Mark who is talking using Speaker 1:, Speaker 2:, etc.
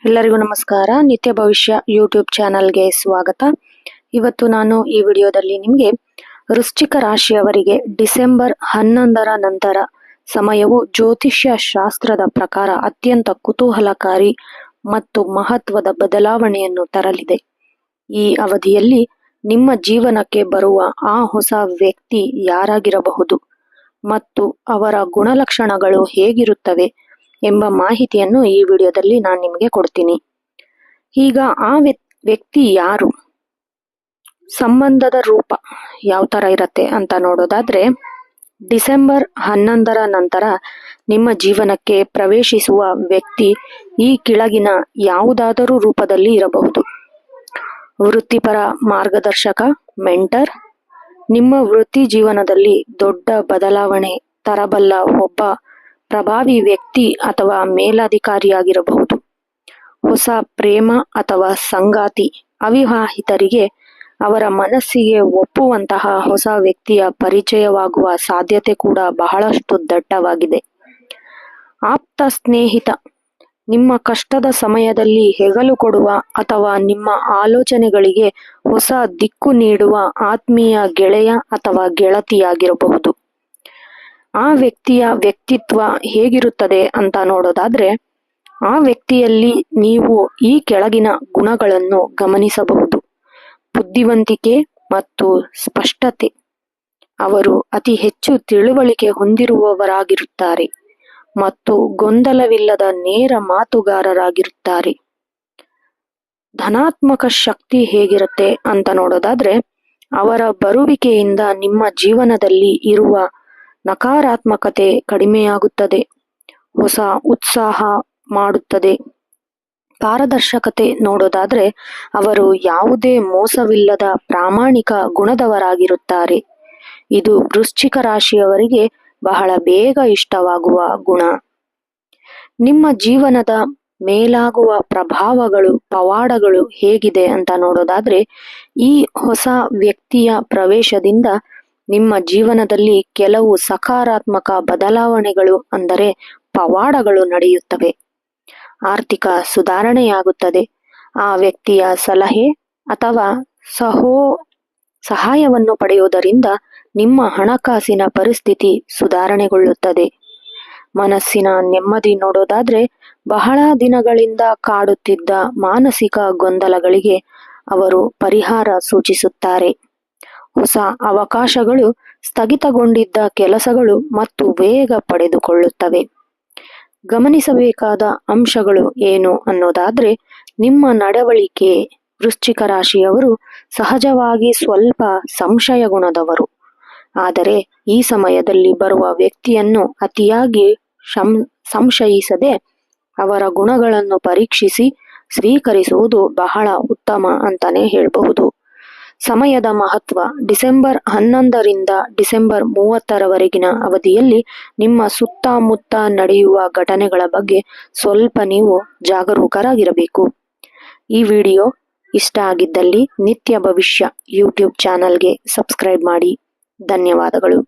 Speaker 1: ಎಲ್ಲರಿಗೂ ನಮಸ್ಕಾರ. ನಿತ್ಯ ಭವಿಷ್ಯ ಯೂಟ್ಯೂಬ್ ಚಾನಲ್ಗೆ ಸ್ವಾಗತ. ಇವತ್ತು ನಾನು ಈ ವಿಡಿಯೋದಲ್ಲಿ ನಿಮಗೆ ವೃಶ್ಚಿಕ ರಾಶಿಯವರಿಗೆ ಡಿಸೆಂಬರ್ 11ರ ನಂತರ ಸಮಯವು ಜ್ಯೋತಿಷ್ಯ ಶಾಸ್ತ್ರದ ಪ್ರಕಾರ ಅತ್ಯಂತ ಕುತೂಹಲಕಾರಿ ಮತ್ತು ಮಹತ್ವದ ಬದಲಾವಣೆಯನ್ನು ತರಲಿದೆ. ಈ ಅವಧಿಯಲ್ಲಿ ನಿಮ್ಮ ಜೀವನಕ್ಕೆ ಬರುವ ಆ ಹೊಸ ವ್ಯಕ್ತಿ ಯಾರಾಗಿರಬಹುದು ಮತ್ತು ಅವರ ಗುಣಲಕ್ಷಣಗಳು ಹೇಗಿರುತ್ತವೆ ಎಂಬ ಮಾಹಿತಿಯನ್ನು ಈ ವಿಡಿಯೋದಲ್ಲಿ ನಾನು ನಿಮಗೆ ಕೊಡ್ತೀನಿ. ಈಗ ಆ ವ್ಯಕ್ತಿ ಯಾರು, ಸಂಬಂಧದ ರೂಪ ಯಾವ ತರ ಇರತ್ತೆ ಅಂತ ನೋಡೋದಾದ್ರೆ, ಡಿಸೆಂಬರ್ 11ರ ನಂತರ ನಿಮ್ಮ ಜೀವನಕ್ಕೆ ಪ್ರವೇಶಿಸುವ ವ್ಯಕ್ತಿ ಈ ಕೆಳಗಿನ ಯಾವುದಾದರೂ ರೂಪದಲ್ಲಿ ಇರಬಹುದು. ವೃತ್ತಿಪರ ಮಾರ್ಗದರ್ಶಕ, ಮೆಂಟರ್, ನಿಮ್ಮ ವೃತ್ತಿ ಜೀವನದಲ್ಲಿ ದೊಡ್ಡ ಬದಲಾವಣೆ ತರಬಲ್ಲ ಒಬ್ಬ ಪ್ರಭಾವಿ ವ್ಯಕ್ತಿ ಅಥವಾ ಮೇಲಧಿಕಾರಿಯಾಗಿರಬಹುದು. ಹೊಸ ಪ್ರೇಮ ಅಥವಾ ಸಂಗಾತಿ, ಅವಿವಾಹಿತರಿಗೆ ಅವರ ಮನಸ್ಸಿಗೆ ಒಪ್ಪುವಂತಹ ಹೊಸ ವ್ಯಕ್ತಿಯ ಪರಿಚಯವಾಗುವ ಸಾಧ್ಯತೆ ಕೂಡ ಬಹಳಷ್ಟು ದಟ್ಟವಾಗಿದೆ. ಆಪ್ತ ಸ್ನೇಹಿತ, ನಿಮ್ಮ ಕಷ್ಟದ ಸಮಯದಲ್ಲಿ ಹೆಗಲು ಕೊಡುವ ಅಥವಾ ನಿಮ್ಮ ಆಲೋಚನೆಗಳಿಗೆ ಹೊಸ ದಿಕ್ಕು ನೀಡುವ ಆತ್ಮೀಯ ಗೆಳೆಯ ಅಥವಾ ಗೆಳತಿಯಾಗಿರಬಹುದು. ಆ ವ್ಯಕ್ತಿಯ ವ್ಯಕ್ತಿತ್ವ ಹೇಗಿರುತ್ತದೆ ಅಂತ ನೋಡೋದಾದ್ರೆ, ಆ ವ್ಯಕ್ತಿಯಲ್ಲಿ ನೀವು ಈ ಕೆಳಗಿನ ಗುಣಗಳನ್ನು ಗಮನಿಸಬಹುದು. ಬುದ್ಧಿವಂತಿಕೆ ಮತ್ತು ಸ್ಪಷ್ಟತೆ, ಅವರು ಅತಿ ಹೆಚ್ಚು ತಿಳುವಳಿಕೆ ಹೊಂದಿರುವವರಾಗಿರುತ್ತಾರೆ ಮತ್ತು ಗೊಂದಲವಿಲ್ಲದ ನೇರ ಮಾತುಗಾರರಾಗಿರುತ್ತಾರೆ. ಧನಾತ್ಮಕ ಶಕ್ತಿ ಹೇಗಿರುತ್ತೆ ಅಂತ ನೋಡೋದಾದ್ರೆ, ಅವರ ಬರುವಿಕೆಯಿಂದ ನಿಮ್ಮ ಜೀವನದಲ್ಲಿ ಇರುವ ನಕಾರಾತ್ಮಕತೆ ಕಡಿಮೆಯಾಗುತ್ತದೆ, ಹೊಸ ಉತ್ಸಾಹ ಮಾಡುತ್ತದೆ. ಪಾರದರ್ಶಕತೆ ನೋಡೋದಾದ್ರೆ, ಅವರು ಯಾವುದೇ ಮೋಸವಿಲ್ಲದ ಪ್ರಾಮಾಣಿಕ ಗುಣದವರಾಗಿರುತ್ತಾರೆ. ಇದು ವೃಶ್ಚಿಕ ರಾಶಿಯವರಿಗೆ ಬಹಳ ಬೇಗ ಇಷ್ಟವಾಗುವ ಗುಣ. ನಿಮ್ಮ ಜೀವನದ ಮೇಲಾಗುವ ಪ್ರಭಾವಗಳು, ಪವಾಡಗಳು ಹೇಗಿದೆ ಅಂತ ನೋಡೋದಾದ್ರೆ, ಈ ಹೊಸ ವ್ಯಕ್ತಿಯ ಪ್ರವೇಶದಿಂದ ನಿಮ್ಮ ಜೀವನದಲ್ಲಿ ಕೆಲವು ಸಕಾರಾತ್ಮಕ ಬದಲಾವಣೆಗಳು ಅಂದರೆ ಪವಾಡಗಳು ನಡೆಯುತ್ತವೆ. ಆರ್ಥಿಕ ಸುಧಾರಣೆಯಾಗುತ್ತದೆ. ಆ ವ್ಯಕ್ತಿಯ ಸಲಹೆ ಅಥವಾ ಸಹಾಯವನ್ನು ಪಡೆಯುವುದರಿಂದ ನಿಮ್ಮ ಹಣಕಾಸಿನ ಪರಿಸ್ಥಿತಿ ಸುಧಾರಣೆಗೊಳ್ಳುತ್ತದೆ. ಮನಸ್ಸಿನ ನೆಮ್ಮದಿ ನೋಡೋದಾದ್ರೆ, ಬಹಳ ದಿನಗಳಿಂದ ಕಾಡುತ್ತಿದ್ದ ಮಾನಸಿಕ ಗೊಂದಲಗಳಿಗೆ ಅವರು ಪರಿಹಾರ ಸೂಚಿಸುತ್ತಾರೆ. ಹೊಸ ಅವಕಾಶಗಳು, ಸ್ಥಗಿತಗೊಂಡಿದ್ದ ಕೆಲಸಗಳು ಮತ್ತು ವೇಗ ಪಡೆದುಕೊಳ್ಳುತ್ತವೆ. ಗಮನಿಸಬೇಕಾದ ಅಂಶಗಳು ಏನು ಅನ್ನೋದಾದ್ರೆ, ನಿಮ್ಮ ನಡವಳಿಕೆ. ವೃಶ್ಚಿಕ ರಾಶಿಯವರು ಸಹಜವಾಗಿ ಸ್ವಲ್ಪ ಸಂಶಯ ಗುಣದವರು. ಆದರೆ ಈ ಸಮಯದಲ್ಲಿ ಬರುವ ವ್ಯಕ್ತಿಯನ್ನು ಅತಿಯಾಗಿ ಸಂಶಯಿಸದೆ ಅವರ ಗುಣಗಳನ್ನು ಪರೀಕ್ಷಿಸಿ ಸ್ವೀಕರಿಸುವುದು ಬಹಳ ಉತ್ತಮ ಅಂತಾನೆ ಹೇಳಬಹುದು. ಸಮಯದ ಮಹತ್ವ. ಡಿಸೆಂಬರ್ 11ರಿಂದ ಡಿಸೆಂಬರ್ 30ರವರೆಗಿನ ಅವಧಿಯಲ್ಲಿ ನಿಮ್ಮ ಸುತ್ತಮುತ್ತ ನಡೆಯುವ ಘಟನೆಗಳ ಬಗ್ಗೆ ಸ್ವಲ್ಪ ನೀವು ಜಾಗರೂಕರಾಗಿರಬೇಕು. ಈ ವಿಡಿಯೋ ಇಷ್ಟ ಆಗಿದ್ದಲ್ಲಿ ನಿತ್ಯ ಭವಿಷ್ಯ ಯೂಟ್ಯೂಬ್ ಚಾನಲ್ಗೆ ಸಬ್ಸ್ಕ್ರೈಬ್ ಮಾಡಿ. ಧನ್ಯವಾದಗಳು.